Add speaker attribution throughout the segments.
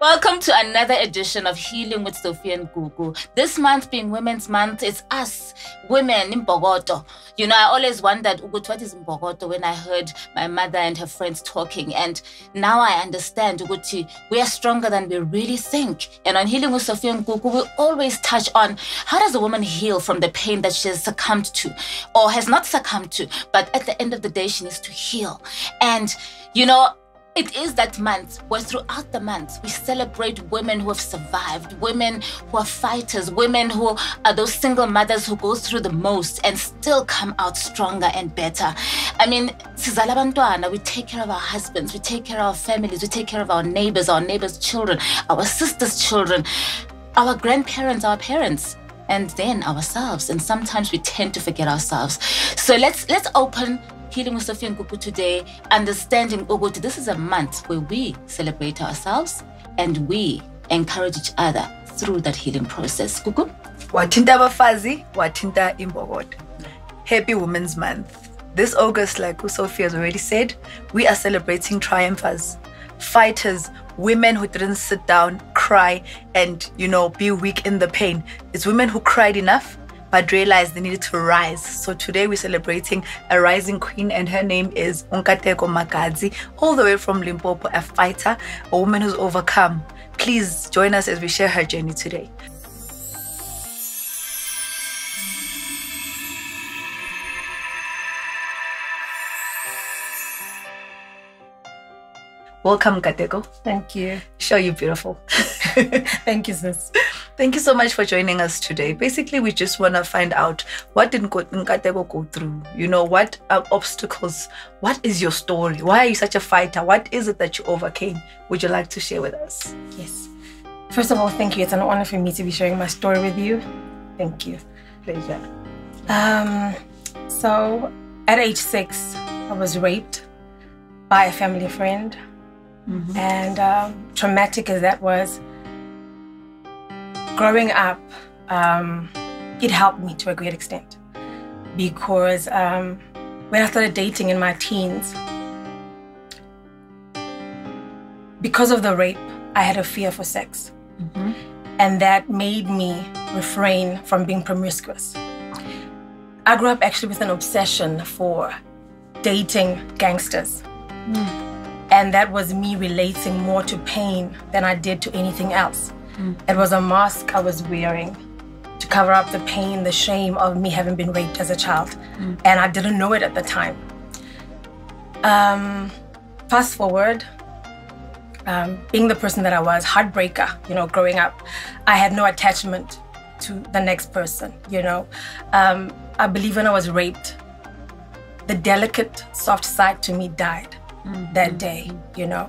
Speaker 1: Welcome to another edition of Healing with Sophie and Gugu. This month being Women's Month, it's us, women in Mbokodo. You know, I always wondered, Ugut, what is Mbokodo when I heard my mother and her friends talking. And now I understand, Uguti, we are stronger than we really think. And on Healing with Sophie and Gugu, we always touch on how does a woman heal from the pain that she has succumbed to or has not succumbed to. But at the end of the day, she needs to heal. And, you know, it is that month where throughout the month we celebrate women who have survived, women who are fighters, women who are those single mothers who go through the most and still come out stronger and better. I mean, sizala bantwana, we take care of our husbands, we take care of our families, we take care of our neighbors' children, our sisters' children, our grandparents, our parents, and then ourselves. And sometimes we tend to forget ourselves. So let's open Healing with Sophie and Gugu today, understanding Uguti, this is a month where we celebrate ourselves and we encourage each other through that healing process. Gugu?
Speaker 2: Watinta bafazi, watinta Mbokodo. Happy Women's Month. This August, like Sophie has already said, we are celebrating triumphers, fighters, women who didn't sit down, cry, and, you know, be weak in the pain. It's women who cried enough but realized they needed to rise. So today we're celebrating a rising queen, and her name is Nkateko Makadzi, all the way from Limpopo, a fighter, a woman who's overcome. Please join us as we share her journey today. Welcome, Nkateko.
Speaker 3: Thank you.
Speaker 2: Sure, you're beautiful.
Speaker 3: Thank you, sis.
Speaker 2: Thank you so much for joining us today. Basically, we just want to find out, what did Nkateko go through? You know, what are obstacles? What is your story? Why are you such a fighter? What is it that you overcame? Would you like to share with us?
Speaker 3: Yes. First of all, thank you. It's an honor for me to be sharing my story with you. Thank you.
Speaker 2: Pleasure.
Speaker 3: So, at age 6, I was raped by a family friend.
Speaker 2: Mm-hmm.
Speaker 3: And traumatic as that was, growing up, it helped me to a great extent, because when I started dating in my teens, because of the rape, I had a fear for sex.
Speaker 2: Mm-hmm.
Speaker 3: And that made me refrain from being promiscuous. I grew up actually with an obsession for dating gangsters.
Speaker 2: Mm.
Speaker 3: And that was me relating more to pain than I did to anything else.
Speaker 2: Mm.
Speaker 3: It was a mask I was wearing to cover up the pain, the shame of me having been raped as a child.
Speaker 2: Mm.
Speaker 3: And I didn't know it at the time. Fast forward, being the person that I was, heartbreaker, you know, growing up, I had no attachment to the next person, you know. I believe when I was raped, the delicate, soft side to me died.
Speaker 2: Mm-hmm.
Speaker 3: That day, you know,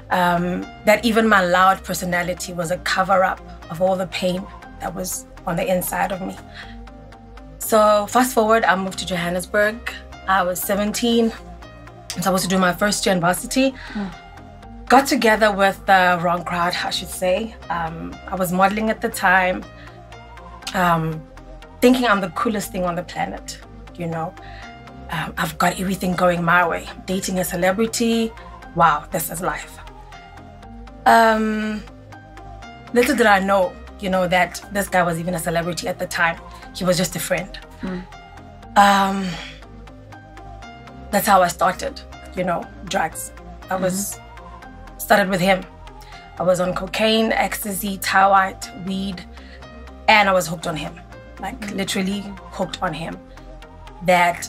Speaker 3: that even my loud personality was a cover-up of all the pain that was on the inside of me. So fast forward, I moved to Johannesburg. I was 17. I'm supposed to do my first year in varsity.
Speaker 2: Mm.
Speaker 3: Got together with the wrong crowd, I should say. I was modeling at the time, thinking I'm the coolest thing on the planet, you know. I've got everything going my way. Dating a celebrity, wow, this is life. Little did I know, you know, that this guy was even a celebrity at the time. He was just a friend.
Speaker 2: Mm.
Speaker 3: That's how I started, you know, drugs. I started with him. I was on cocaine, ecstasy, tar white, weed, and I was hooked on him. Like literally hooked on him. That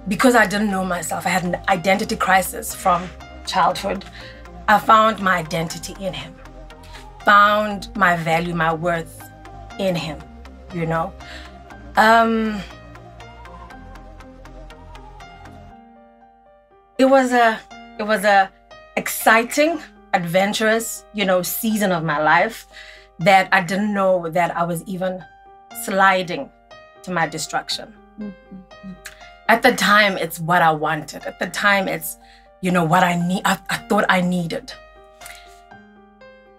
Speaker 3: because I didn't know myself, I had an identity crisis from childhood. I found my identity in him, found my value, my worth in him, you know. It was a exciting, adventurous, you know, season of my life that I didn't know that I was even sliding to my destruction.
Speaker 2: Mm-hmm.
Speaker 3: At the time, it's what I wanted. At the time, it's, you know, what I thought I needed.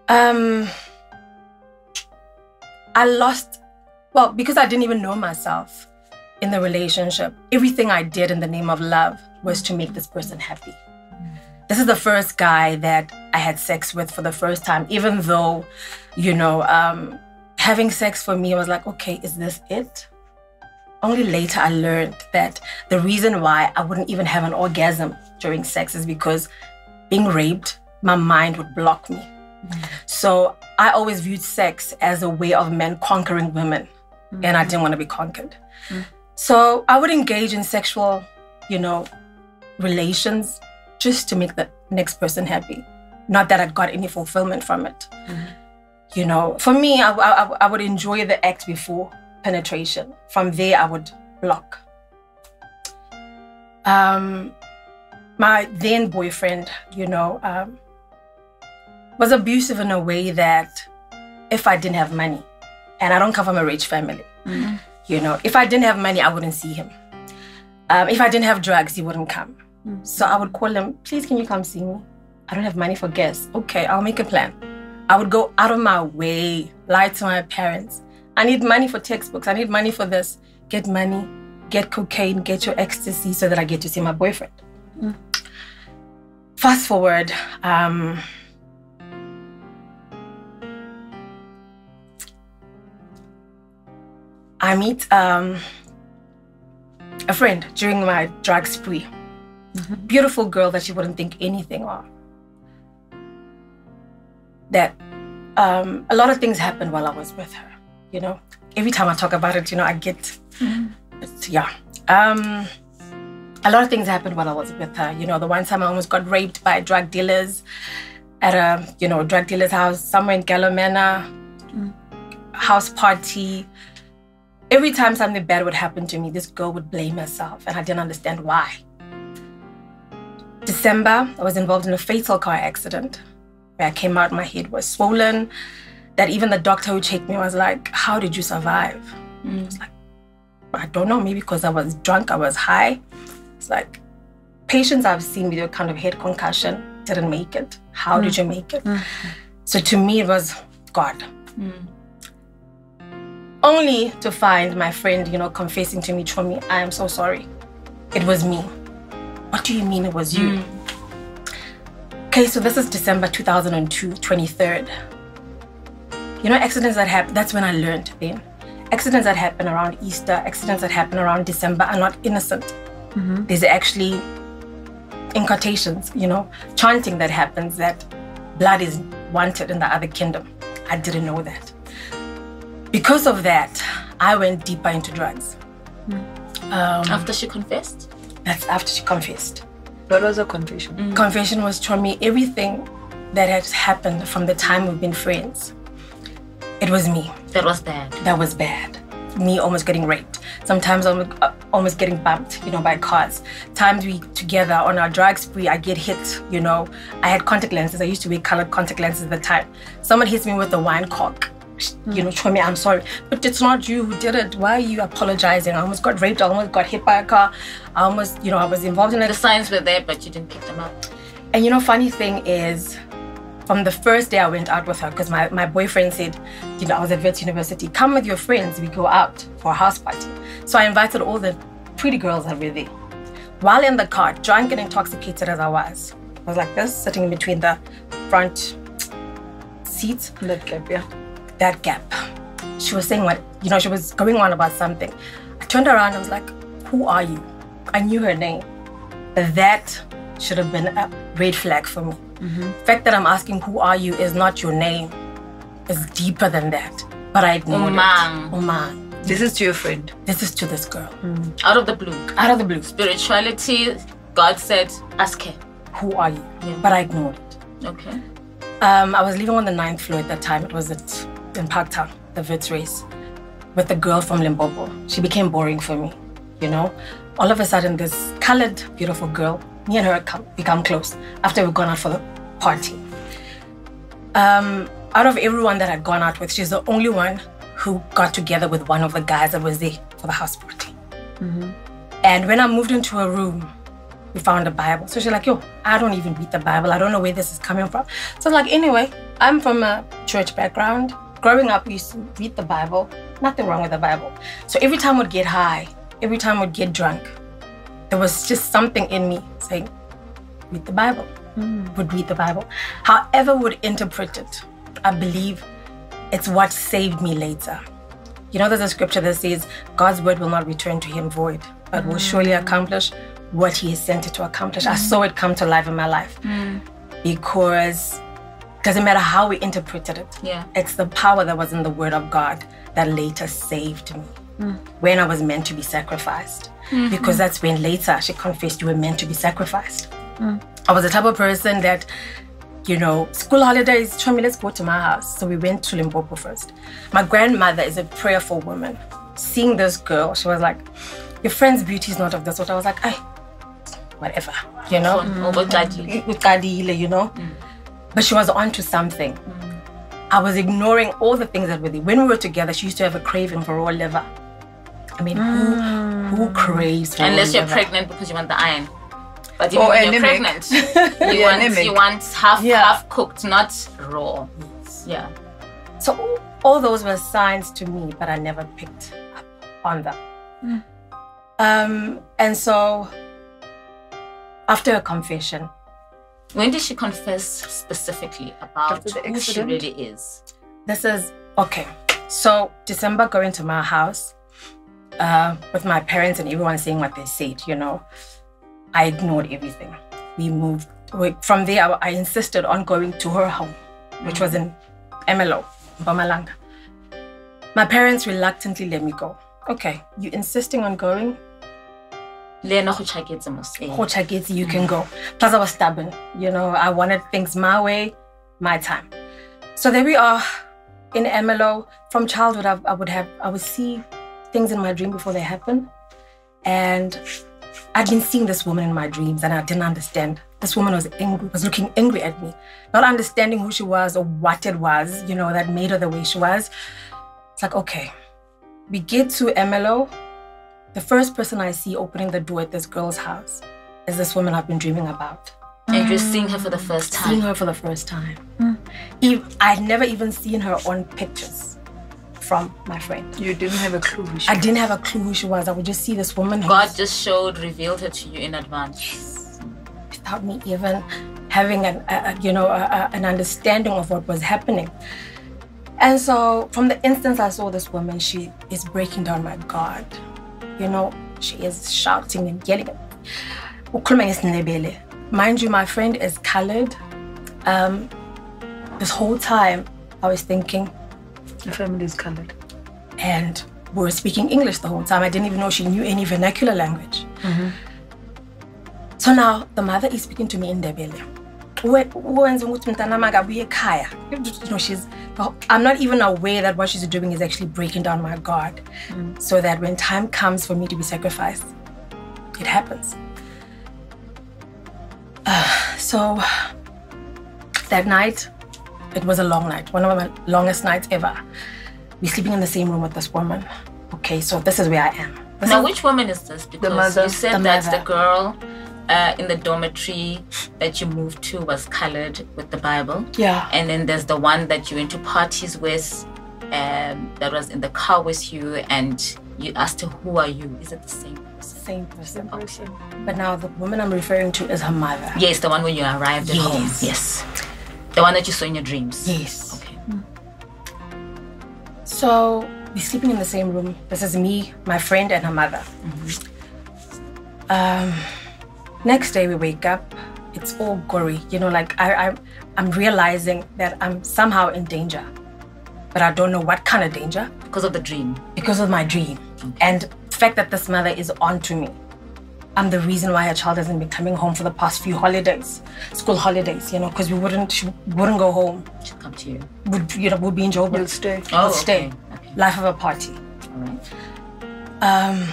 Speaker 3: I lost, well, because I didn't even know myself in the relationship. Everything I did in the name of love was to make this person happy. this is the first guy that I had sex with for the first time, even though, you know, having sex for me, I was like, okay, is this it? Only later I learned that the reason why I wouldn't even have an orgasm during sex is because being raped, my mind would block me. So I always viewed sex as a way of men conquering women, and I didn't want to be conquered. So I would engage in sexual, you know, relations just to make the next person happy. Not that I got any fulfillment from it. You know, for me, I would enjoy the act before penetration. From there, I would block. My then boyfriend, you know, was abusive in a way that if I didn't have money, and I don't come from a rich family, you know, if I didn't have money, I wouldn't see him. If I didn't have drugs, he wouldn't come. So I would call him, please, can you come see me? I don't have money for gas. Okay, I'll make a plan. I would go out of my way, lie to my parents. I need money for textbooks. I need money for this. Get money, get cocaine, get your ecstasy so that I get to see my boyfriend. Fast forward, I meet a friend during my drug spree. Beautiful girl that you wouldn't think anything of. That a lot of things happened while I was with her, you know. Every time I talk about it, you know, I get, yeah. A lot of things happened while I was with her. You know, the one time I almost got raped by drug dealers at a, you know, drug dealer's house somewhere in Galomena, house party. Every time something bad would happen to me, this girl would blame herself, and I didn't understand why. December, I was involved in a fatal car accident where I came out, my head was swollen, that even the doctor who checked me was like, how did you survive? I was like, I don't know, maybe because I was drunk, I was high. It's like, patients I've seen with your kind of head concussion didn't make it. How did you make it? So to me, it was God. Only to find my friend, you know, confessing to me, Chomi, I am so sorry. It was me. What do you mean it was you? Okay, so this is December 2002, 23rd. You know, accidents that happen, that's when I learned then. Accidents that happen around Easter, accidents that happen around December are not innocent. There's actually, in quotations, you know, chanting that happens that blood is wanted in the other kingdom. I didn't know that. Because of that, I went deeper into drugs.
Speaker 1: After she confessed?
Speaker 3: That's after she confessed.
Speaker 2: What was her confession?
Speaker 3: Confession was to me everything that had happened from the time we've been friends. It was me.
Speaker 1: That was bad.
Speaker 3: That was bad. Me almost getting raped. Sometimes almost getting bumped, you know, by cars. Times we together on our drug spree, I get hit, you know. I had contact lenses. I used to wear colored contact lenses at the time. Someone hits me with a wine cork. You know, Chomi, I'm sorry, but it's not you who did it. Why are you apologizing? I almost got raped. I almost got hit by a car. I almost, you know, I was involved in it.
Speaker 1: The signs were there, but you didn't pick them up.
Speaker 3: And you know, funny thing is, from the first day I went out with her, because my boyfriend said, you know, I was at Wits University, come with your friends, we go out for a house party. So I invited all the pretty girls that were there. While in the car, drunk and intoxicated as I was like this, sitting in between the front seats.
Speaker 2: That gap, yeah.
Speaker 3: That gap. She was saying what, you know, she was going on about something. I turned around, I was like, who are you? I knew her name. But that should have been a red flag for me. The fact that I'm asking who are you is not your name. It's deeper than that. But I ignored it. Oman.
Speaker 2: This is to your friend.
Speaker 3: This is to this girl.
Speaker 1: Out of the blue.
Speaker 3: Out of the blue.
Speaker 1: Spirituality, God said, ask her.
Speaker 3: Who are you? But I ignored it.
Speaker 1: Okay.
Speaker 3: I was living on the 9th floor at that time. It was in Parktown, the Wits race, with a girl from Limpopo. She became boring for me, you know. All of a sudden, this colored, beautiful girl, me and her become close after we'd gone out for the party. Out of everyone that I'd gone out with, she's the only one who got together with one of the guys that was there for the house party. And when I moved into a room, we found a Bible. So she's like, yo, I don't even read the Bible. I don't know where this is coming from. So like, anyway, I'm from a church background. Growing up, we used to read the Bible. Nothing wrong with the Bible. So every time we'd get high, every time we'd get drunk, there was just something in me saying, read the Bible. would read the Bible. However would interpret it, I believe it's what saved me later. You know, there's a scripture that says, God's word will not return to him void, but will surely accomplish what he has sent it to accomplish. I saw it come to life in my life because it doesn't matter how we interpreted it.
Speaker 1: Yeah.
Speaker 3: It's the power that was in the word of God that later saved me when I was meant to be sacrificed. Because that's when later she confessed, you were meant to be sacrificed. I was the type of person that, you know, school holidays, show me, let's go to my house. So we went to Limpopo first. My grandmother is a prayerful woman. Seeing this girl, she was like, your friend's beauty is not of this world. I was like, whatever, you know? You know? But she was onto something. I was ignoring all the things that were there. When we were together, she used to have a craving for raw liver. I mean, who craves for
Speaker 1: unless
Speaker 3: raw
Speaker 1: you're
Speaker 3: liver?
Speaker 1: pregnant because you want the iron. But even when you're pregnant, you want half cooked, not raw. Yeah.
Speaker 3: So all those were signs to me, but I never picked up on them. And so after a confession.
Speaker 1: When did she confess specifically about who she really is?
Speaker 3: This is, okay. So December, going to my house with my parents and everyone saying what they said, you know. I ignored everything. We moved. From there, I insisted on going to her home, which was in Emelo, Mpumalanga. My parents reluctantly let me go. Okay, you insisting on going? You can go. Plus, I was stubborn. You know, I wanted things my way, my time. So there we are in Emelo. From childhood, I would see things in my dream before they happen. And I'd been seeing this woman in my dreams and I didn't understand. This woman was angry, was looking angry at me, not understanding who she was or what it was, you know, that made her the way she was. It's like, okay, we get to Emelo. The first person I see opening the door at this girl's house is this woman I've been dreaming about.
Speaker 1: And you're seeing her for the first time?
Speaker 3: Seeing her for the first time. I'd never even seen her on pictures from my friend.
Speaker 2: You didn't have a clue who she was?
Speaker 3: I didn't have a clue who she was. I would just see this woman.
Speaker 1: God just revealed her to you in advance.
Speaker 3: Yes. Without me even having an understanding of what was happening. And so from the instance I saw this woman, she is breaking down my God. You know, she is shouting and yelling at me. Mind you, my friend is colored. This whole time I was thinking,
Speaker 2: the family is colored.
Speaker 3: And we were speaking English the whole time. I didn't even know she knew any vernacular language. So now the mother is speaking to me in Ndebele. You know, I'm not even aware that what she's doing is actually breaking down my God. So that when time comes for me to be sacrificed, it happens. So that night, it was a long night, one of my longest nights ever. We're sleeping in the same room with this woman. Okay, so this is where I am.
Speaker 1: Now, which woman is this? Because
Speaker 2: the mother.
Speaker 1: You said that the girl in the dormitory that you moved to was colored with the Bible.
Speaker 3: Yeah.
Speaker 1: And then there's the one that you went to parties with, that was in the car with you, and you asked her, who are you? Is it the same person?
Speaker 3: Same person. Okay. But now the woman I'm referring to is her mother.
Speaker 1: Yes, the one when you arrived at home. Yes. The one that you saw in your dreams.
Speaker 3: Yes.
Speaker 1: Okay.
Speaker 3: So we're sleeping in the same room. This is me, my friend, and her mother. Next day we wake up. It's all gory. You know, like I'm realizing that I'm somehow in danger, but I don't know what kind of danger.
Speaker 1: Because of the dream. Because
Speaker 3: of my dream. Okay. And the fact that this mother is onto me. I'm the reason why her child hasn't been coming home for the past few holidays, school holidays, you know, because she wouldn't go home.
Speaker 1: She'd come to you.
Speaker 3: Would be in Joburg.
Speaker 2: You'll stay.
Speaker 1: Oh,
Speaker 3: we'll stay.
Speaker 1: Okay.
Speaker 3: Life of a party.
Speaker 1: All right.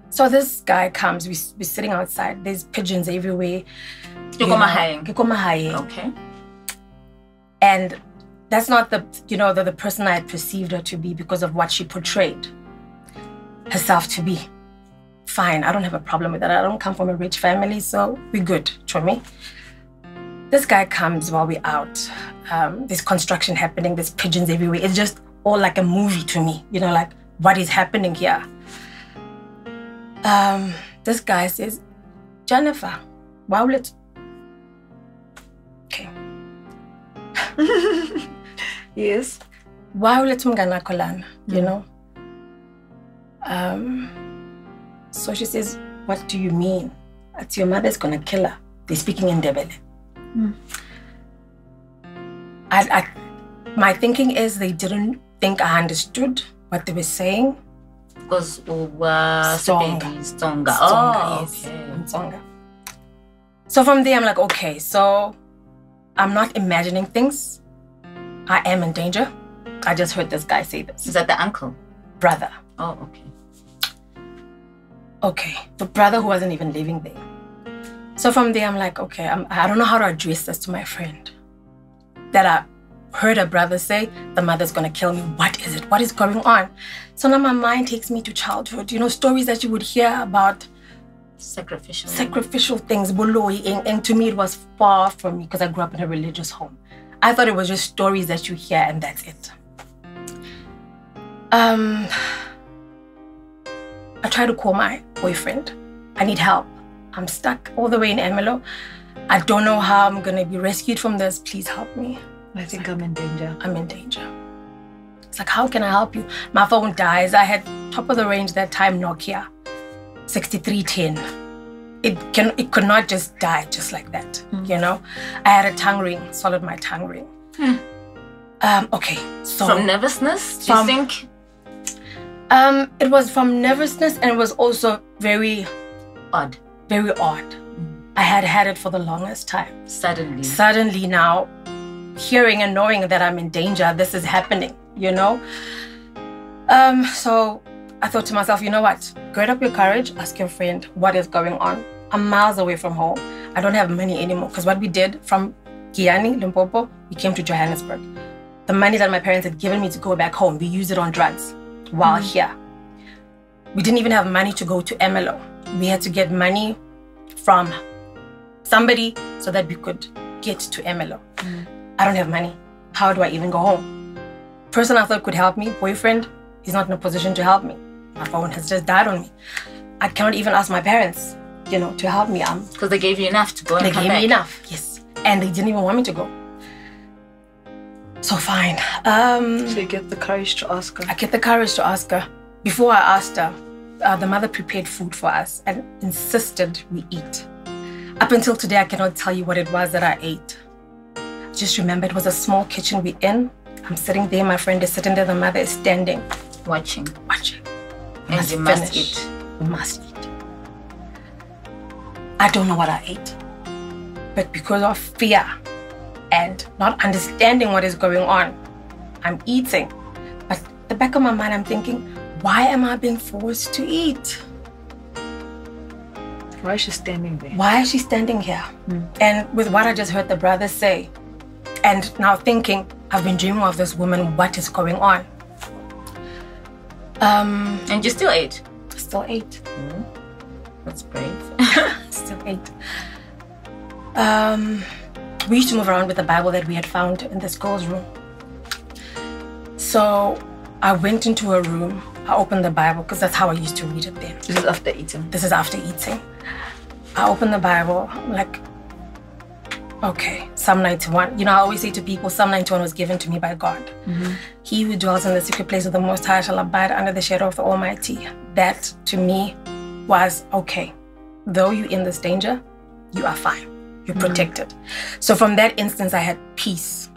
Speaker 3: So this guy comes, we're sitting outside, there's pigeons everywhere.
Speaker 1: Okay.
Speaker 3: And that's not the person I had perceived her to be because of what she portrayed herself to be. Fine, I don't have a problem with that. I don't come from a rich family, so we're good, for me. This guy comes while we're out. There's construction happening, there's pigeons everywhere. It's just all like a movie to me, you know, like what is happening here. This guy says, Jennifer,
Speaker 2: Yes.
Speaker 3: Why will it you know? So she says, what do you mean? That's your mother's gonna kill her. They're speaking in Ndebele. My thinking is they didn't think I understood what they were saying.
Speaker 1: Because
Speaker 3: Tsonga.
Speaker 1: Oh,
Speaker 3: yes.
Speaker 1: okay.
Speaker 3: I'm Tsonga. So from there, I'm like, okay, so I'm not imagining things. I am in danger. I just heard this guy say this.
Speaker 1: Is that the uncle?
Speaker 3: Brother.
Speaker 1: Oh, okay.
Speaker 3: Okay, the brother who wasn't even living there. So from there, I'm like, okay, I don't know how to address this to my friend. That I heard a brother say, the mother's gonna kill me. What is it? What is going on? So now my mind takes me to childhood. You know, stories that you would hear about sacrificial things, boloi, and to me it was far from me because I grew up in a religious home. I thought it was just stories that you hear and that's it. I try to call my boyfriend. I need help. I'm stuck all the way in Emelo. I don't know how I'm gonna be rescued from this. Please help me.
Speaker 2: I think I'm in danger.
Speaker 3: I'm in danger. It's like, how can I help you? My phone dies. I had top of the range that time Nokia 6310. It could not just die just like that, you know? I had a tongue ring, swallowed my tongue ring. Okay, so...
Speaker 1: From nervousness, do you think?
Speaker 3: It was from nervousness and it was also very...
Speaker 1: Odd.
Speaker 3: Very odd. I had it for the longest time.
Speaker 1: Suddenly.
Speaker 3: Suddenly now, hearing and knowing that I'm in danger, this is happening, you know? So I thought to myself, you know what? Gird up your courage, ask your friend what is going on. I'm miles away from home. I don't have money anymore because what we did from Giyani, Limpopo, we came to Johannesburg. The money that my parents had given me to go back home, we used it on drugs while here. We didn't even have money to go to Emelo. We had to get money from somebody so that we could get to Emelo. I don't have money. How do I even go home? Person I thought could help me, boyfriend, he's not in a position to help me. My phone has just died on me. I cannot even ask my parents, you know, to help me.
Speaker 1: Because they gave you enough to go and come back.
Speaker 3: They gave me enough, yes. And they didn't even want me to go. So fine.
Speaker 2: So you get the courage to ask her?
Speaker 3: I get the courage to ask her. Before I asked her, the mother prepared food for us and insisted we eat. Up until today, I cannot tell you what it was that I ate. Just remember, it was a small kitchen we're in. I'm sitting there, my friend is sitting there, the mother is standing.
Speaker 1: Watching.
Speaker 3: And
Speaker 1: you must eat.
Speaker 3: You must eat. I don't know what I ate. But because of fear and not understanding what is going on, I'm eating. But at the back of my mind, I'm thinking, why am I being forced to eat?
Speaker 2: Why is she standing there?
Speaker 3: Why is she standing here? And with what I just heard the brother say, and now thinking, I've been dreaming of this woman, what is going on?
Speaker 1: And you still ate?
Speaker 3: Still ate.
Speaker 1: That's brave.
Speaker 3: Still ate. We used to move around with the Bible that we had found in this girl's room. So I went into her room, I opened the Bible, because that's how I used to read it then.
Speaker 2: This is after eating?
Speaker 3: This is after eating. I opened the Bible, I'm like, okay, Psalm 91. You know, I always say to people, Psalm 91 was given to me by God. He who dwells in the secret place of the Most High shall abide under the shadow of the Almighty. That, to me, was, okay, though you're in this danger, you are fine. You're protected. So from that instance, I had peace.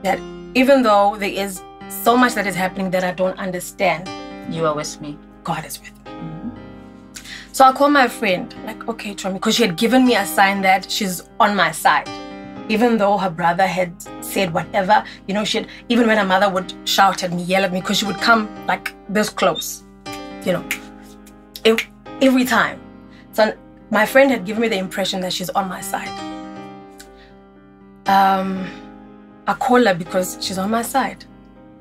Speaker 3: That even though there is so much that is happening that I don't understand,
Speaker 1: you are with me.
Speaker 3: God is with me. So I called my friend, like, okay, Tromi, because she had given me a sign that she's on my side. Even though her brother had said whatever, you know, even when her mother would shout at me, yell at me, because she would come like this close, you know, every time. So my friend had given me the impression that she's on my side. I call her because she's on my side.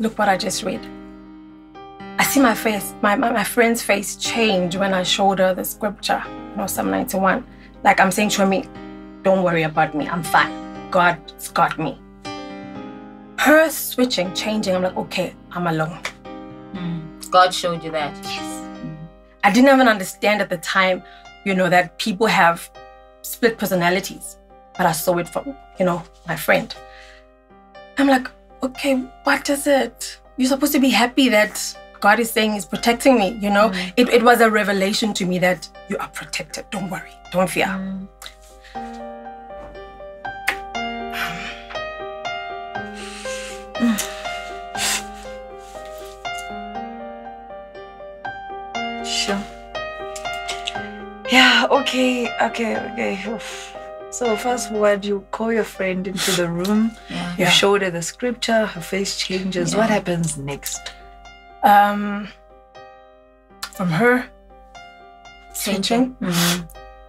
Speaker 3: Look what I just read. I see my face, my friend's face change when I showed her the scripture, you know, Psalm 91. Like I'm saying to me, don't worry about me, I'm fine. God's got me. Her switching, changing, I'm like, okay, I'm alone.
Speaker 1: God showed you that?
Speaker 3: Yes. I didn't even understand at the time, you know, that people have split personalities. But I saw it from, you know, my friend. I'm like, okay, what is it? You're supposed to be happy that God is saying He's protecting me, you know? It was a revelation to me that you are protected. Don't worry. Don't fear.
Speaker 2: Sure. Yeah, okay. Oof. So fast forward, you call your friend into the room. You showed her the scripture, her face changes. What happens next?
Speaker 3: From her changing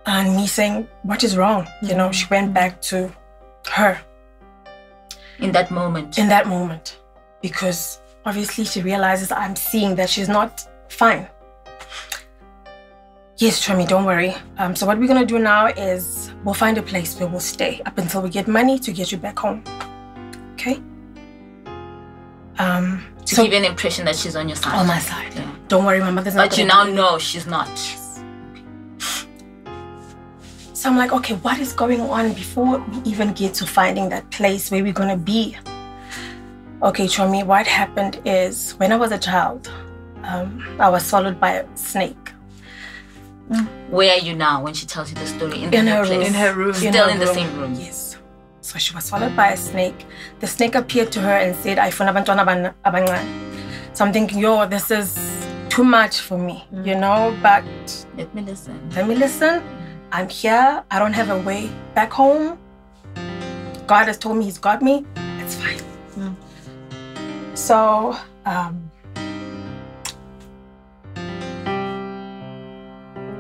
Speaker 3: and me saying, what is wrong? You know, she went back to her.
Speaker 1: In that moment.
Speaker 3: Because obviously she realizes I'm seeing that she's not fine. Yes, Chomi, don't worry. So what we're going to do now is we'll find a place where we'll stay up until we get money to get you back home. Okay?
Speaker 1: To give you an impression that she's on your side.
Speaker 3: On my side. Yeah. Don't worry, my mother's not.
Speaker 1: But you now know she's not.
Speaker 3: Yes. So I'm like, okay, what is going on before we even get to finding that place where we're going to be? Okay, Chomi, what happened is when I was a child, I was swallowed by a snake.
Speaker 1: Where are you now when she tells you the story?
Speaker 2: In her room.
Speaker 1: Still in the same room.
Speaker 3: Yes. So she was swallowed by a snake. The snake appeared to her and said, "Ayifuna abantwana abancane." So I'm thinking, yo, this is too much for me, you know, but
Speaker 1: Let me listen.
Speaker 3: I'm here. I don't have a way back home. God has told me He's got me. It's fine. So,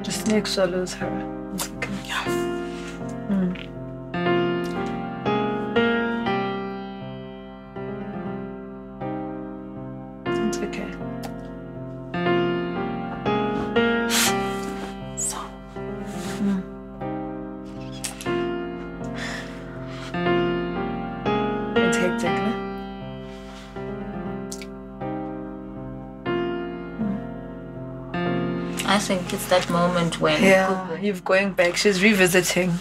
Speaker 2: the snake swallows her. It's okay. It's okay.
Speaker 3: So,
Speaker 2: It's hectic, no?
Speaker 1: I think it's that moment when
Speaker 2: you're going back. She's revisiting.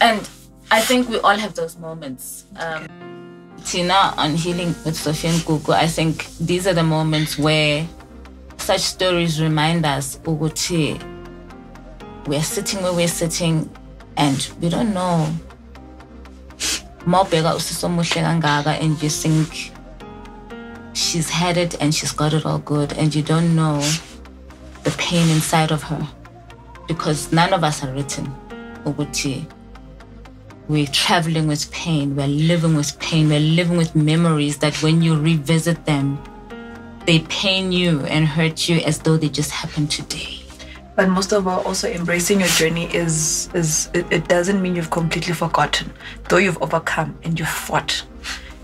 Speaker 1: And I think we all have those moments. Tina, on Healing with Sophie and Gugu, I think these are the moments where such stories remind us, Uguti, we're sitting where we're sitting and we don't know. And you think she's had it and she's got it all good, and you don't know the pain inside of her, because none of us are written. Uguti, we're traveling with pain, we're living with pain, we're living with memories that when you revisit them, they pain you and hurt you as though they just happened today.
Speaker 2: But most of all, also embracing your journey it doesn't mean you've completely forgotten, though you've overcome and you've fought.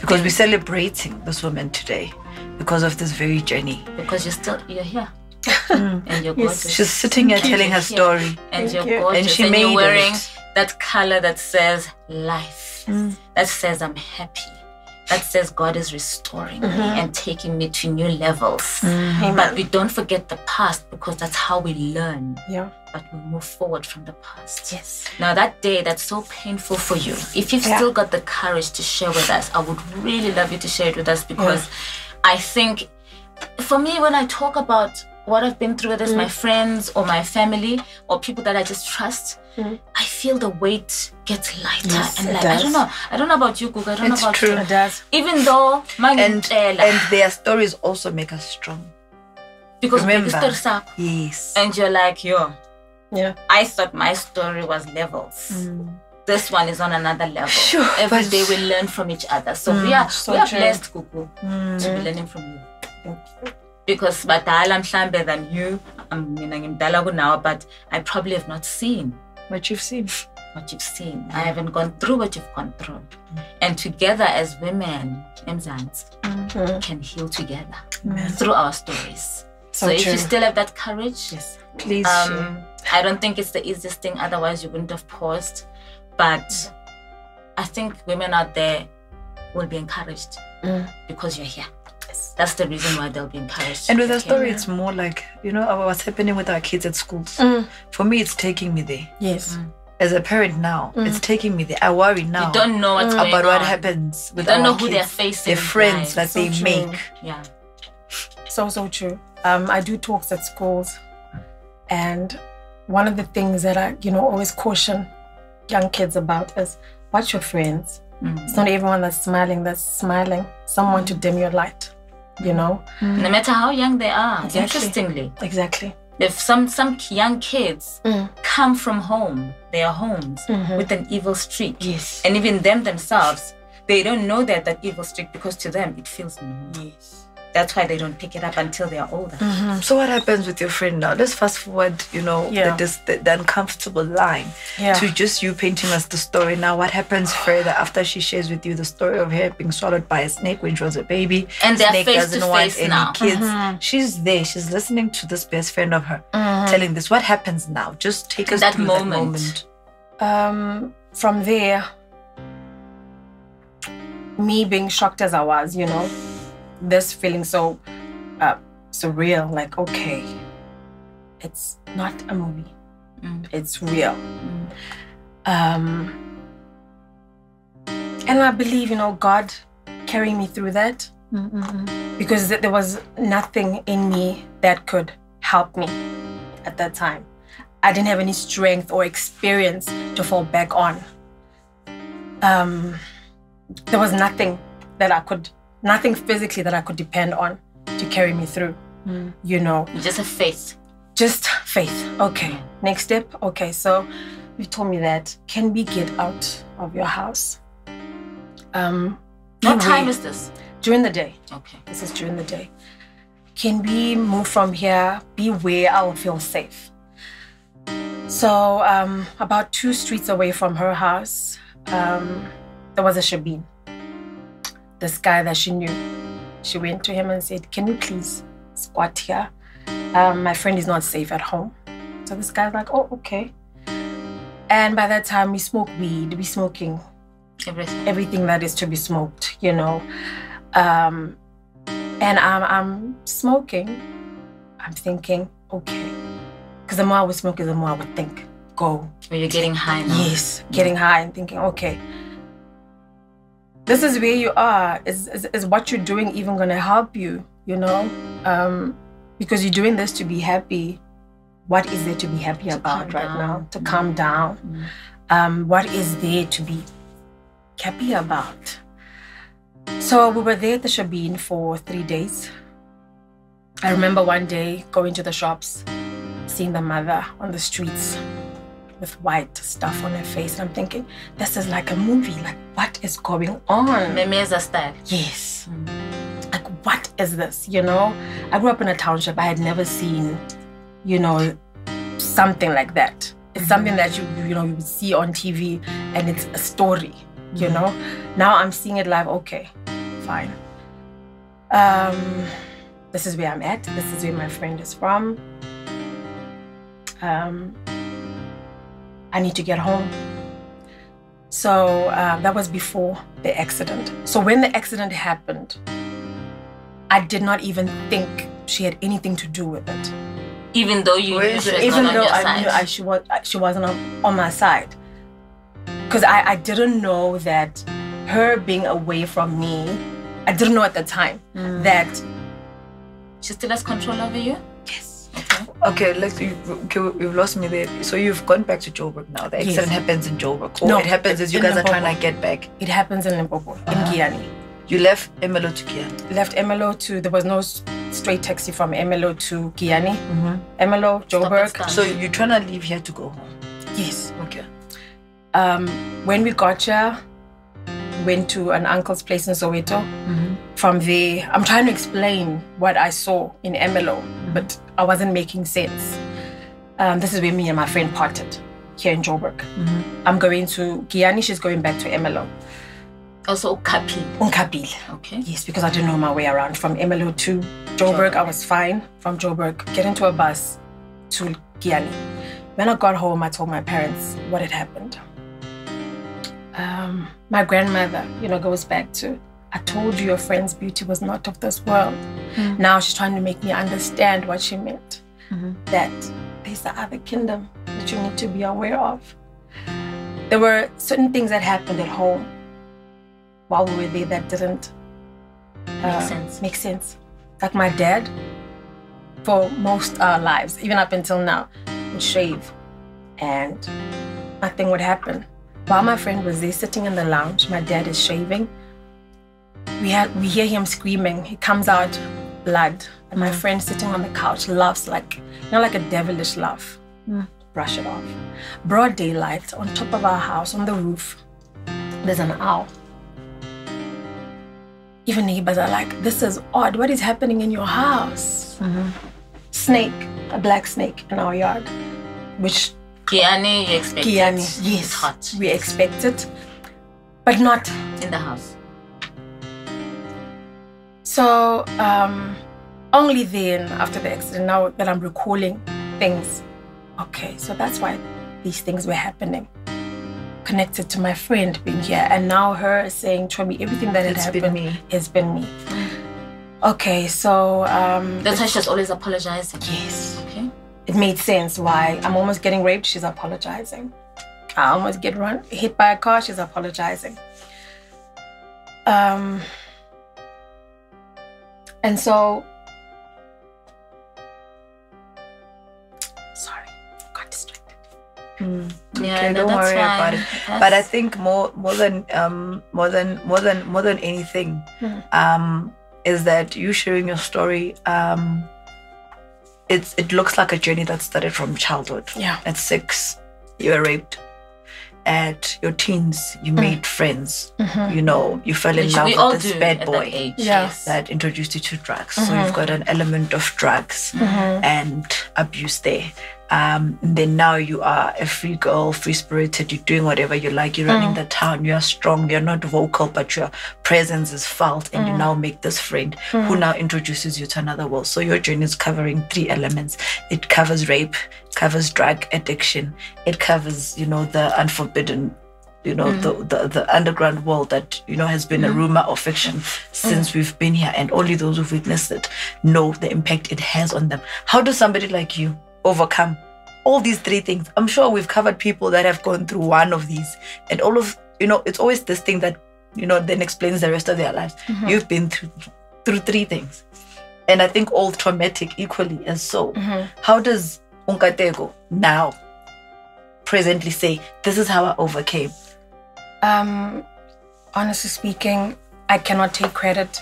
Speaker 2: Because we're celebrating this woman today because of this very journey.
Speaker 1: Because you're here. And you're gorgeous.
Speaker 2: She's sitting here telling her story.
Speaker 1: And you're gorgeous.
Speaker 2: And
Speaker 1: you're wearing that color that says life. That says I'm happy. That says God is restoring me and taking me to new levels. But we don't forget the past, because that's how we learn.
Speaker 3: Yeah.
Speaker 1: But we move forward from the past.
Speaker 3: Yes.
Speaker 1: Now that day that's so painful for you, if you've still got the courage to share with us, I would really love you to share it with us, because I think, for me, when I talk about what I've been through, whether it's my friends or my family or people that I just trust, I feel the weight gets lighter.
Speaker 3: Yes,
Speaker 1: and
Speaker 3: it
Speaker 1: like,
Speaker 3: does.
Speaker 1: I don't know about you, Gugu. I don't know about
Speaker 2: true.
Speaker 1: you.
Speaker 3: It does.
Speaker 1: Even though
Speaker 2: and their stories also make us strong.
Speaker 1: because
Speaker 2: Remember.
Speaker 1: Yes. And you're like, yo,
Speaker 3: Yeah.
Speaker 1: I thought my story was levels. This one is on another level.
Speaker 2: Sure,
Speaker 1: Every
Speaker 2: but-
Speaker 1: day we learn from each other. So we are
Speaker 3: so true.
Speaker 1: blessed, Gugu, to be learning from you. Because badala mhlambe than you, I'm ngimdala now, but I probably have not seen
Speaker 2: What you've seen.
Speaker 1: what you've seen. I haven't gone through what you've gone through. And together as women, Mzansi, can heal together through our stories. So if you still have that courage,
Speaker 2: Please share.
Speaker 1: I don't think it's the easiest thing, otherwise you wouldn't have paused. But I think women out there will be encouraged because you're here. That's the reason why they'll be encouraged.
Speaker 2: And with our story, it's more like, what's happening with our kids at schools. For me, it's taking me there.
Speaker 3: Yes.
Speaker 2: as a parent now, it's taking me there. I worry now.
Speaker 1: You don't know what's going
Speaker 2: about
Speaker 1: on.
Speaker 2: what happens with
Speaker 1: don't
Speaker 2: our
Speaker 1: know who
Speaker 2: kids,
Speaker 1: they're facing.
Speaker 2: their friends that
Speaker 3: So
Speaker 2: they
Speaker 3: true.
Speaker 2: make.
Speaker 1: Yeah.
Speaker 3: So true. I do talks at schools, and one of the things that I, always caution young kids about is watch your friends. It's not everyone that's smiling. Someone to dim your light,
Speaker 1: No matter how young they are.
Speaker 3: Exactly.
Speaker 1: Interestingly.
Speaker 3: Exactly.
Speaker 1: If some young kids come from their homes with an evil streak.
Speaker 3: Yes.
Speaker 1: And even themselves, they don't know that evil streak because to them it feels normal.
Speaker 3: Yes.
Speaker 1: That's why they don't pick it up until they are older.
Speaker 2: So what happens with your friend now? Let's fast forward, the uncomfortable line to just you painting us the story. Now, what happens further after she shares with you the story of her being swallowed by a snake when she was a baby?
Speaker 1: And they're
Speaker 2: snake
Speaker 1: face
Speaker 2: doesn't
Speaker 1: to
Speaker 2: want
Speaker 1: face
Speaker 2: any
Speaker 1: now.
Speaker 2: kids. She's there. She's listening to this best friend of her telling this. What happens now? Just take us
Speaker 1: That
Speaker 2: through
Speaker 1: moment.
Speaker 2: that moment.
Speaker 3: From there, me being shocked as I was, this feeling so surreal, like, okay, it's not a movie, it's real. And I believe, God carrying me through that, because there was nothing in me that could help me at that time. I didn't have any strength or experience to fall back on. There was nothing nothing physically that I could depend on to carry me through,
Speaker 1: Just a faith.
Speaker 3: Just faith. Okay. Next step. Okay. So you told me that, can we get out of your house?
Speaker 1: What time is this?
Speaker 3: During the day.
Speaker 1: Okay.
Speaker 3: This is during the day. Can we move from here? Be where I'll feel safe. So about 2 streets away from her house, there was a Shabin. This guy that she knew. She went to him and said, can you please squat here? My friend is not safe at home. So this guy's like, oh, okay. And by that time, we smoke weed. We're smoking everything that is to be smoked, And I'm smoking. I'm thinking, okay. Because the more I would smoke, the more I would think, go.
Speaker 1: When you're getting high now.
Speaker 3: Yes, getting high and thinking, okay. This is where you are. Is what you're doing even going to help you, Because you're doing this to be happy. What is there to be happy about right now? To calm down. What is there to be happy about? So we were there at the Shabin for 3 days. I remember one day going to the shops, seeing the mother on the streets with white stuff on her face. And I'm thinking, this is like a movie. Like, what is going on?
Speaker 1: Memeza style.
Speaker 3: Yes. Like, what is this, I grew up in a township. I had never seen, something like that. It's something that you would see on TV and it's a story, Now I'm seeing it live. Okay, fine. This is where I'm at. This is where my friend is from. I need to get home. So that was before the accident. So when the accident happened, I did not even think she had anything to do with it.
Speaker 1: Even though you knew she was
Speaker 3: even
Speaker 1: not on
Speaker 3: though
Speaker 1: your
Speaker 3: I knew she wasn't on my side. Because I didn't know that her being away from me, I didn't know at the time that
Speaker 1: she still has control over you?
Speaker 3: Yes.
Speaker 2: Okay, you've lost me there. So you've gone back to Joburg now. The accident happens in Joburg. Or
Speaker 3: No,
Speaker 2: it happens as you guys are trying to get back.
Speaker 3: It happens in Limpopo, in Giyani.
Speaker 2: You left Emelo to Giyani.
Speaker 3: Left Emelo to, there was no straight taxi from Emelo to Giyani. Emelo, Joburg.
Speaker 2: So you're trying to leave here to go home?
Speaker 3: Yes.
Speaker 2: Okay.
Speaker 3: When we got here, went to an uncle's place in Soweto. From there, I'm trying to explain what I saw in Emelo, but I wasn't making sense. This is where me and my friend parted, here in Joburg. I'm going to Giyani, she's going back to Emelo.
Speaker 1: Also Unkapile.
Speaker 3: Unkapile.
Speaker 1: Okay.
Speaker 3: Yes, because I didn't know my way around. From Emelo to Joburg, I was fine. From Joburg, get into a bus to Giyani. When I got home, I told my parents what had happened. My grandmother, goes back to, I told you your friend's beauty was not of this world. Now she's trying to make me understand what she meant. That there's the other kingdom that you need to be aware of. there were certain things that happened at home while we were there that didn't make sense. Like my dad, for most our lives, even up until now, would shave and nothing would happen. While my friend was there sitting in the lounge, my dad is shaving. We hear him screaming. He comes out, blood. And my friend sitting on the couch laughs like, like a devilish laugh. Brush it off. Broad daylight, on top of our house, on the roof, there's an owl. Even neighbors are like, this is odd. What is happening in your house? Snake, a black snake in our yard, which
Speaker 1: Kiani, you expect
Speaker 3: Kiani,
Speaker 1: it.
Speaker 3: yes,
Speaker 1: It's hot.
Speaker 3: we expect it, but not
Speaker 1: In the house.
Speaker 3: So only then, after the accident, now that I'm recalling things, okay, so that's why these things were happening. Connected to my friend being here, and now her saying, Chomi, everything that had happened has been me. Okay, so
Speaker 1: That's why she's always apologizing.
Speaker 3: yes,
Speaker 1: Okay.
Speaker 3: it made sense why I'm almost getting raped, she's apologizing. I almost get hit by a car, she's apologizing. And so, sorry, got distracted.
Speaker 1: Yeah,
Speaker 2: Okay,
Speaker 1: no,
Speaker 2: don't
Speaker 1: that's
Speaker 2: worry
Speaker 1: fine.
Speaker 2: about it. But I think more than anything, is that you sharing your story. It looks like a journey that started from childhood.
Speaker 3: Yeah.
Speaker 2: At 6, you were raped. At your teens, you made friends. You know, you fell in
Speaker 1: Which
Speaker 2: love
Speaker 1: we all
Speaker 2: with this
Speaker 1: do
Speaker 2: bad
Speaker 1: at
Speaker 2: boy.
Speaker 1: that age.
Speaker 3: Yeah.
Speaker 1: Yes.
Speaker 2: That introduced you to drugs. So you've got an element of drugs and abuse there. And then now you are a free girl, free-spirited, you're doing whatever you like, you're running the town, you're strong, you're not vocal, but your presence is felt, and you now make this friend who now introduces you to another world. So your journey is covering 3 elements. It covers rape, covers drug addiction, it covers, the unforbidden, the underground world that, has been a rumor or fiction since we've been here, and only those who've witnessed it know the impact it has on them. How does somebody like you overcome all these 3 things? I'm sure we've covered people that have gone through one of these, and all of, it's always this thing that, then explains the rest of their lives. You've been through 3 things, and I think all traumatic equally as so. How does Unkatego now presently say, this is how I overcame?
Speaker 3: Honestly speaking, I cannot take credit.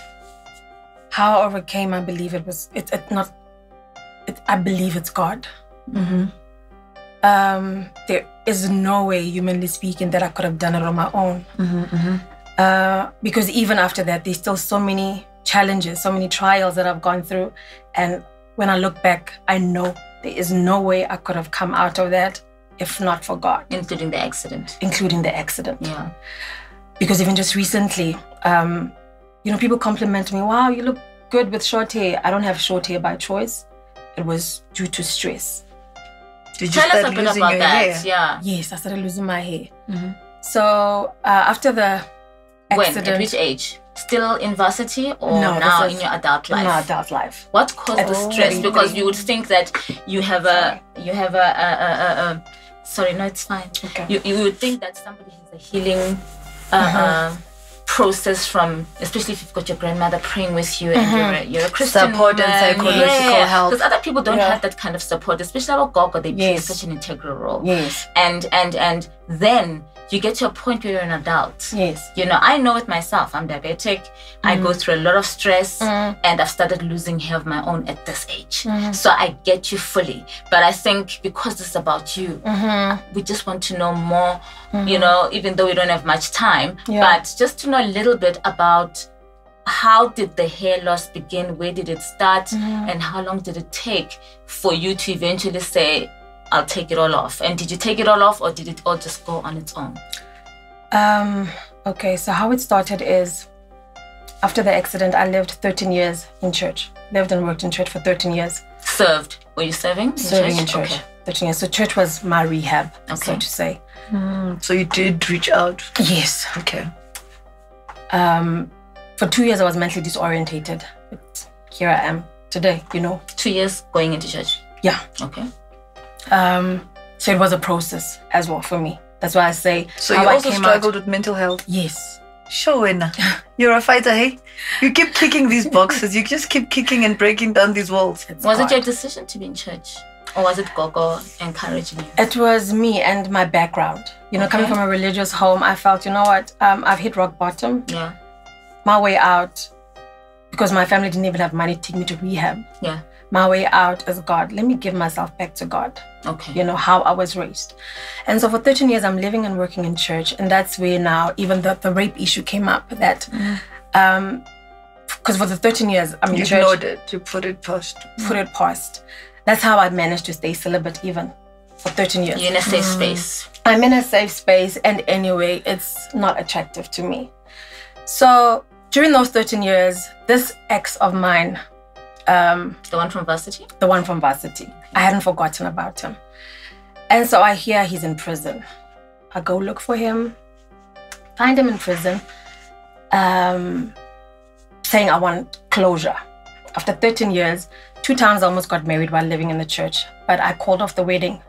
Speaker 3: How I overcame, I believe I believe it's God. There is no way, humanly speaking, that I could have done it on my own. Because even after that, there's still so many challenges, so many trials that I've gone through. And when I look back, I know there is no way I could have come out of that if not for God.
Speaker 1: Including the accident.
Speaker 3: Yeah. Because even just recently, people compliment me, wow, you look good with short hair. I don't have short hair by choice. It was due to stress.
Speaker 2: Did you
Speaker 1: Tell us
Speaker 2: start
Speaker 1: a bit
Speaker 2: losing
Speaker 1: about
Speaker 2: your
Speaker 1: that.
Speaker 2: hair?
Speaker 1: Yeah.
Speaker 3: Yes, I started losing my hair. So after the accident...
Speaker 1: When? At which age? Still in varsity or
Speaker 3: No,
Speaker 1: now in your adult life?
Speaker 3: In my adult life.
Speaker 1: What caused the stress? Because you would think that you have sorry, no, it's fine.
Speaker 3: Okay.
Speaker 1: You would think that somebody has a healing process from, especially if you've got your grandmother praying with you and you're a Christian
Speaker 2: support
Speaker 1: woman.
Speaker 2: and psychological help.
Speaker 1: Because other people don't have that kind of support, especially our gogo, they play
Speaker 3: Yes.
Speaker 1: such an integral role.
Speaker 3: Yes.
Speaker 1: And then you get to a point where you're an adult.
Speaker 3: Yes.
Speaker 1: I know it myself. I'm diabetic. I go through a lot of stress and I've started losing hair of my own at this age. So I get you fully. But I think because this is about you, we just want to know more, even though we don't have much time, but just to know a little bit about how did the hair loss begin? Where did it start? And how long did it take for you to eventually say, I'll take it all off? And did you take it all off, or did it all just go on its own?
Speaker 3: Okay, so how it started is after the accident, I lived 13 years in church. Lived and worked in church for 13 years.
Speaker 1: Served? Were you serving?
Speaker 3: Serving in church.
Speaker 1: Okay.
Speaker 3: 13 years. So church was my rehab, so to say.
Speaker 2: So you did reach out?
Speaker 3: Yes.
Speaker 2: Okay.
Speaker 3: For 2 years, I was mentally disorientated. But here I am today,
Speaker 1: 2 years going into church?
Speaker 3: Yeah.
Speaker 1: Okay.
Speaker 3: So it was a process as well for me. That's why I say.
Speaker 2: So you also struggled with mental health?
Speaker 3: Yes.
Speaker 2: Sure, you're a fighter, hey? You keep kicking these boxes. You just keep kicking and breaking down these walls.
Speaker 1: Was it your decision to be in church? Or was it Gogo encouraging you?
Speaker 3: It was me and my background. You know, coming from a religious home, I felt, you know what, I've hit rock bottom.
Speaker 1: Yeah.
Speaker 3: My way out, because my family didn't even have money to take me to rehab.
Speaker 1: Yeah.
Speaker 3: My way out is God. Let me give myself back to God.
Speaker 1: Okay.
Speaker 3: You know, how I was raised. And so for 13 years, I'm living and working in church. And that's where now even the rape issue came up. That, because for the 13 years, I'm in church.
Speaker 2: You ignored it. You put it past.
Speaker 3: Put it past. That's how I managed to stay celibate even for 13 years.
Speaker 1: You're in a safe space.
Speaker 3: I'm in a safe space. And anyway, it's not attractive to me. So during those 13 years, this ex of mine,
Speaker 1: the one from varsity?
Speaker 3: The one from varsity. I hadn't forgotten about him. And so I hear he's in prison. I go look for him, find him in prison, saying I want closure. After 13 years, 2 times I almost got married while living in the church. But I called off the wedding,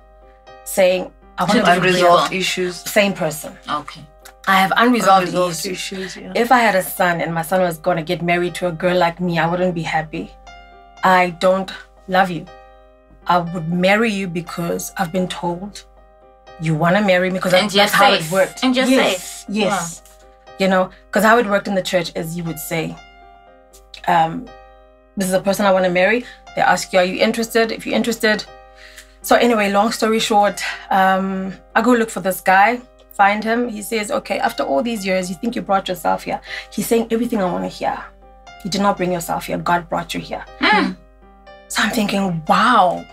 Speaker 3: saying I want
Speaker 2: unresolved issues.
Speaker 3: Same person.
Speaker 1: Okay.
Speaker 3: I have unresolved
Speaker 2: issues. Yeah.
Speaker 3: If I had a son and my son was going to get married to a girl like me, I wouldn't be happy. I don't love you. I would marry you because I've been told you want to marry me because that's how it worked.
Speaker 1: And you're safe.
Speaker 3: Yes. Yeah. You know, because how it worked in the church is you would say, this is the person I want to marry. They ask you, are you interested? If you're interested. So anyway, long story short, I go look for this guy, find him. He says, okay, after all these years, you think you brought yourself here. He's saying everything I want to hear. You did not bring yourself here. God brought you here. So I'm thinking, wow.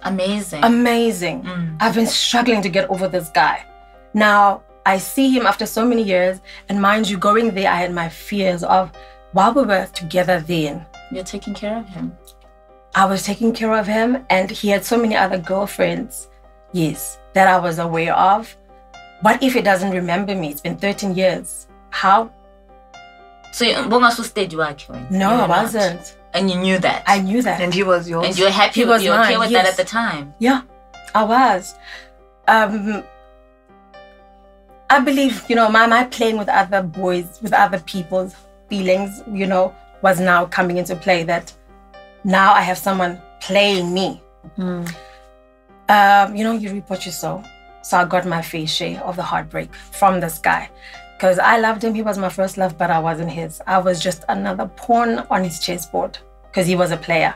Speaker 1: Amazing.
Speaker 3: Amazing. I've been struggling to get over this guy. Now, I see him after so many years. And mind you, going there, I had my fears of, while we were together then.
Speaker 1: You're taking care of him.
Speaker 3: I was taking care of him. And he had so many other girlfriends, yes, that I was aware of. What if he doesn't remember me? It's been 13 years. How?
Speaker 1: So Bongasu stayed working?
Speaker 3: No, I wasn't.
Speaker 1: And you knew that?
Speaker 3: I knew that.
Speaker 2: And he was yours?
Speaker 1: And you were happy, you were okay with that at the time?
Speaker 3: Yeah, I was. I believe, you know, my playing with other boys, with other people's feelings, you know, was now coming into play, that now I have someone playing me. You know, you reap what you sow. So I got my fair share of the heartbreak from this guy. Because I loved him, he was my first love, but I wasn't his. I was just another pawn on his chessboard because he was a player.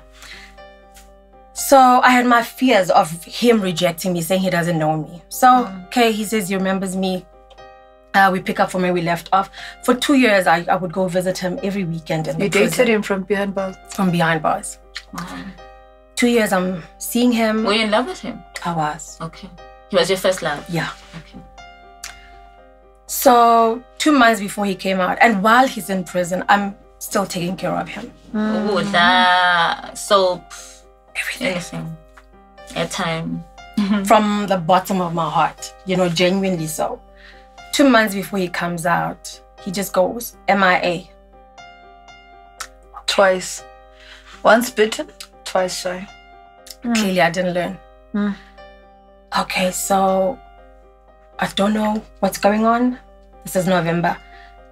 Speaker 3: So I had my fears of him rejecting me, saying he doesn't know me. So, okay, he says he remembers me. We pick up from where we left off. For 2 years, I would go visit him every weekend.
Speaker 2: You dated him from behind bars?
Speaker 3: From behind bars. 2 years, I'm seeing him.
Speaker 1: Were you in love with him?
Speaker 3: I was.
Speaker 1: Okay. He was your first love?
Speaker 3: Yeah.
Speaker 1: Okay.
Speaker 3: So 2 months before he came out, and while he's in prison, I'm still taking care of him.
Speaker 1: Ooh, that soap,
Speaker 3: everything.
Speaker 1: Anything. Airtime.
Speaker 3: From the bottom of my heart, you know, genuinely so. 2 months before he comes out, he just goes MIA.
Speaker 2: Twice. Once bitten, twice shy.
Speaker 3: Clearly, I didn't learn. Okay, so I don't know what's going on. This is November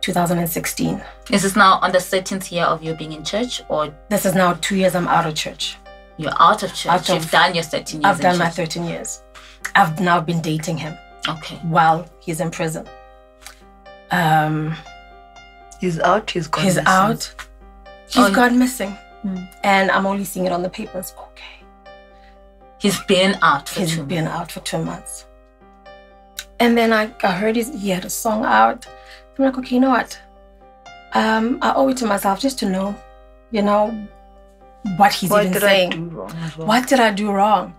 Speaker 3: 2016.
Speaker 1: Is this now on the 13th year of you being in church, or?
Speaker 3: This is now 2 years I'm out of church.
Speaker 1: You're out of church? You've done your 13 years
Speaker 3: I've done my 13 years. I've now been dating him.
Speaker 1: Okay.
Speaker 3: While he's in prison.
Speaker 2: He's out, he's gone
Speaker 3: missing.
Speaker 2: He's
Speaker 3: out. He's gone missing. And I'm only seeing it on the papers. Okay.
Speaker 1: He's been out for
Speaker 3: He's been out for 2 months. And then I heard he had a song out. I'm like, okay, you know what? I owe it to myself just to know, you know, what he's even saying.
Speaker 2: What did I do wrong as well?
Speaker 3: What did I do wrong?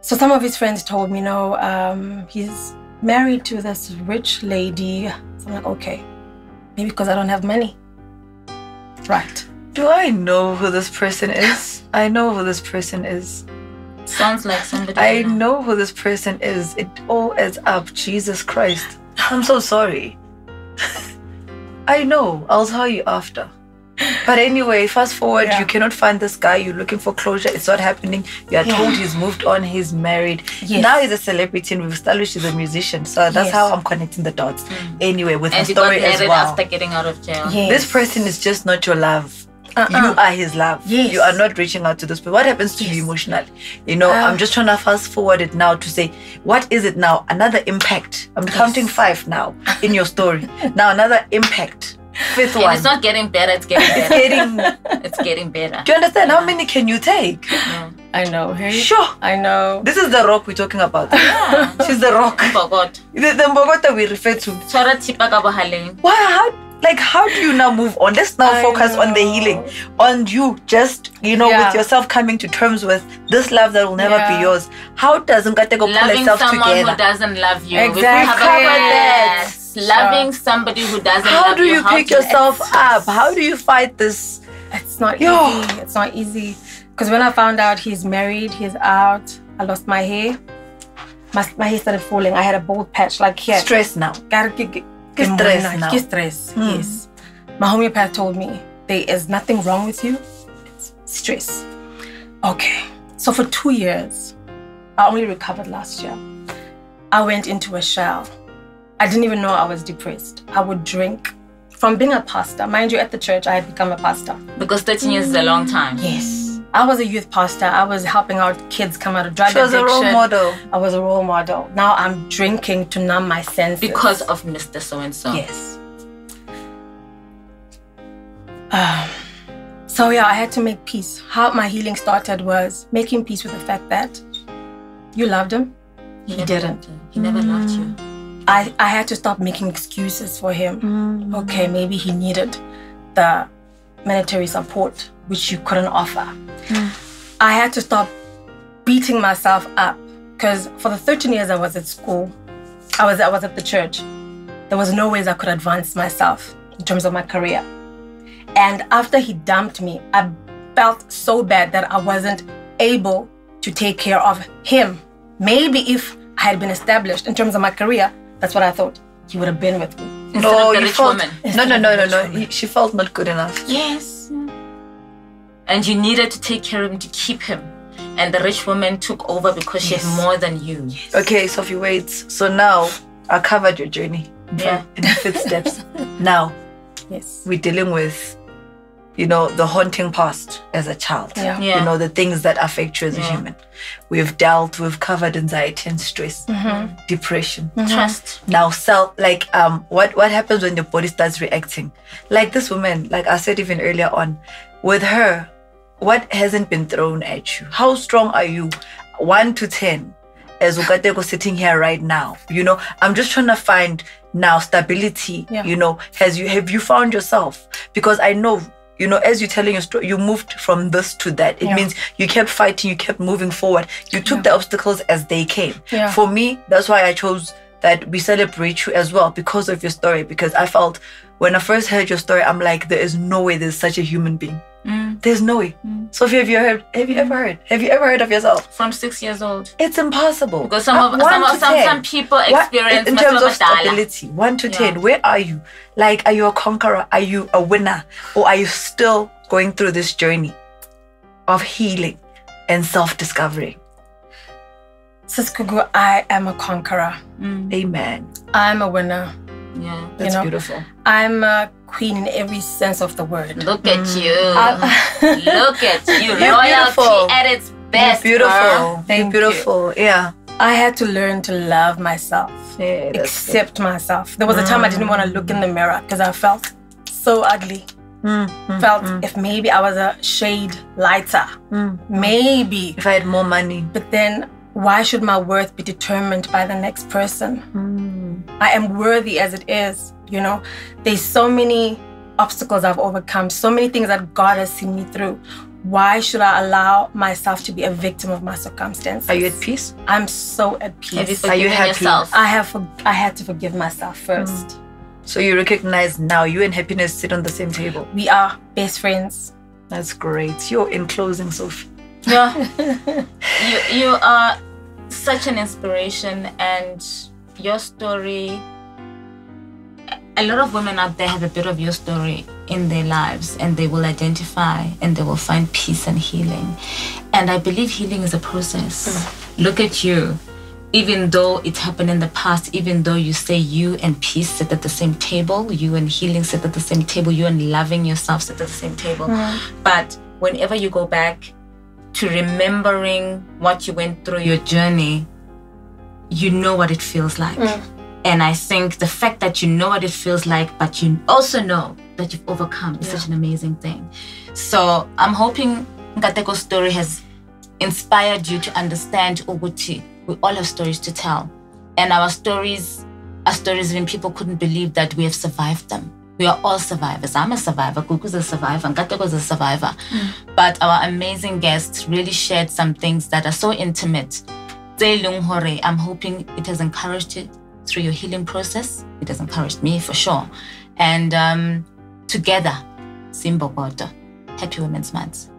Speaker 3: So some of his friends told me, no, he's married to this rich lady. So I'm like, okay, maybe because I don't have money. Right.
Speaker 2: Do I know who this person is? I know who this person is.
Speaker 1: Sounds like somebody.
Speaker 2: I know who this person is. It all adds up. Jesus Christ. I'm so sorry. I know. I'll tell you after. But anyway, fast forward,
Speaker 3: Yeah.
Speaker 2: you cannot find this guy, you're looking for closure, it's not happening. You are told he's moved on, he's married.
Speaker 3: Yes.
Speaker 2: Now he's a celebrity and we've established he's a musician. So that's
Speaker 3: Yes.
Speaker 2: how I'm connecting the dots. Anyway, with
Speaker 1: And
Speaker 2: her
Speaker 1: you got
Speaker 2: story as
Speaker 1: married
Speaker 2: well.
Speaker 1: after getting out of jail.
Speaker 3: Yes.
Speaker 2: This person is just not your love. You are his love.
Speaker 3: Yes.
Speaker 2: You are not reaching out to this person. What happens to you emotionally? You know, I'm just trying to fast forward it now to say, what is it now? Another impact. I'm counting 5 now in your story. Now another impact. 5th
Speaker 1: And
Speaker 2: one.
Speaker 1: it's not getting better, it's getting
Speaker 2: It's
Speaker 1: better.
Speaker 2: getting.
Speaker 1: It's getting better.
Speaker 2: Do you understand? How many can you take?
Speaker 3: I know. Hey?
Speaker 2: Sure.
Speaker 3: I know.
Speaker 2: This is the rock we're talking about.
Speaker 1: Yeah.
Speaker 2: She's the rock.
Speaker 1: Mbokodo.
Speaker 2: The Mbokodo we refer to.
Speaker 1: Tshwara thipa ka bohaleng.
Speaker 2: Why? How do you now move on? Let's now
Speaker 3: I
Speaker 2: focus on the
Speaker 3: know.
Speaker 2: healing. On you just,
Speaker 3: Yeah.
Speaker 2: with yourself coming to terms with this love that will never be
Speaker 3: Yeah.
Speaker 2: yours. How does Nkateko pull
Speaker 1: Loving
Speaker 2: herself
Speaker 1: someone
Speaker 2: together?
Speaker 1: who doesn't love you.
Speaker 3: Exactly.
Speaker 1: We
Speaker 2: Covered that.
Speaker 1: Yes. Loving somebody who doesn't
Speaker 2: How
Speaker 1: love
Speaker 2: do you pick
Speaker 1: to-
Speaker 2: yourself up? How do you fight this?
Speaker 3: It's not
Speaker 2: Yo.
Speaker 3: easy. It's not easy. Because when I found out he's married, he's out, I lost my hair. My hair started falling. I had a bald patch like here.
Speaker 2: Stress now.
Speaker 3: Stress
Speaker 2: now.
Speaker 3: Stress. Yes. My homeopath told me there is nothing wrong with you. It's stress. Okay. So for 2 years, I only recovered last year. I went into a shell. I didn't even know I was depressed. I would drink. From being a pastor, mind you, at the church, I had become a pastor.
Speaker 1: Because 13 years is a long time.
Speaker 3: Yes. I was a youth pastor. I was helping out kids come out of drug
Speaker 2: She was
Speaker 3: addiction.
Speaker 2: a role model.
Speaker 3: I was a role model. Now I'm drinking to numb my senses.
Speaker 1: Because of Mr. So-and-so.
Speaker 3: Yes. So yeah, I had to make peace. How my healing started was making peace with the fact that you loved him.
Speaker 1: He
Speaker 3: He didn't.
Speaker 1: He never loved you.
Speaker 3: I had to stop making excuses for him. Okay, maybe he needed the monetary support, which you couldn't offer. I had to stop beating myself up because for the 13 years I was at school, I was at the church. There was no ways I could advance myself in terms of my career. And after he dumped me, I felt so bad that I wasn't able to take care of him. Maybe if I had been established in terms of my career, that's what I thought, he would have been with me.
Speaker 1: Instead of the rich woman.
Speaker 2: No. She felt not good enough.
Speaker 1: Yes. And you needed to take care of him to keep him. And the rich woman took over because she had more than you.
Speaker 2: Okay, Sophie, wait. So now I covered your journey
Speaker 1: Yeah.
Speaker 2: in 5 steps. Now
Speaker 3: Yes.
Speaker 2: we're dealing with, the haunting past as a child.
Speaker 3: Yeah.
Speaker 1: Yeah.
Speaker 2: The things that affect you as a human. We've covered anxiety and stress, depression.
Speaker 1: Trust.
Speaker 2: Now, what happens when your body starts reacting? Like this woman, like I said even earlier on, with her, what hasn't been thrown at you? How strong are you? 1 to 10, as Ukateko sitting here right now. I'm just trying to find now stability.
Speaker 3: Yeah.
Speaker 2: Have you found yourself? Because I know, as you're telling your story, you moved from this to that. It means you kept fighting, you kept moving forward. You took the obstacles as they came.
Speaker 3: Yeah.
Speaker 2: For me, that's why I chose that we celebrate you as well because of your story. Because I felt when I first heard your story, I'm like, there is no way there's such a human being. There's no way. Sophie, have you ever heard of yourself?
Speaker 1: From 6 years old.
Speaker 2: It's impossible.
Speaker 1: Because some people experience
Speaker 2: in terms of
Speaker 1: masala.
Speaker 2: stability, 1 to 10, where are you? Like, are you a conqueror? Are you a winner? Or are you still going through this journey of healing and self-discovery?
Speaker 3: Sis Gugu, I am a conqueror.
Speaker 2: Amen.
Speaker 3: I'm a winner.
Speaker 1: Yeah.
Speaker 2: That's beautiful.
Speaker 3: I'm a queen in every sense of the word.
Speaker 1: Look at you. Look at you.
Speaker 2: You're
Speaker 1: Loyalty
Speaker 2: beautiful.
Speaker 1: at its best.
Speaker 2: You're beautiful.
Speaker 1: Girl.
Speaker 3: Thank
Speaker 2: You're beautiful. Yeah.
Speaker 3: I had to learn to love myself,
Speaker 2: Yeah, that's
Speaker 3: accept myself. There was a time I didn't want to look in the mirror because I felt so ugly. If maybe I was a shade lighter, maybe.
Speaker 2: If I had more money.
Speaker 3: But then why should my worth be determined by the next person? I am worthy as it is, There's so many obstacles I've overcome, so many things that God has seen me through. Why should I allow myself to be a victim of my circumstances?
Speaker 2: Are you at peace?
Speaker 3: I'm so at peace.
Speaker 1: Have you
Speaker 2: Are you
Speaker 1: forgiven
Speaker 2: happy?
Speaker 1: yourself?
Speaker 3: I had to forgive myself first.
Speaker 2: So you recognize now you and happiness sit on the same table.
Speaker 3: We are best friends.
Speaker 2: That's great. You're in closing, Sophie.
Speaker 1: Yeah. you are such an inspiration, and your story a lot of women out there have a bit of your story in their lives, and they will identify and they will find peace and healing. And I believe healing is a process. Look at you. Even though it happened in the past, even though you say you and peace sit at the same table, you and healing sit at the same table, you and loving yourself sit at the same table. But whenever you go back to remembering what you went through, your journey, you know what it feels like. And I think the fact that you know what it feels like, but you also know that you've overcome is such an amazing thing. So I'm hoping Nkateko's story has inspired you to understand Uguti. We all have stories to tell. And our stories are stories when people couldn't believe that we have survived them. We are all survivors. I'm a survivor. Gugu's a survivor. Nkateko's a survivor. But our amazing guests really shared some things that are so intimate. I'm hoping it has encouraged you through your healing process. It has encouraged me for sure. And together, Mbokodo. Happy Women's Month.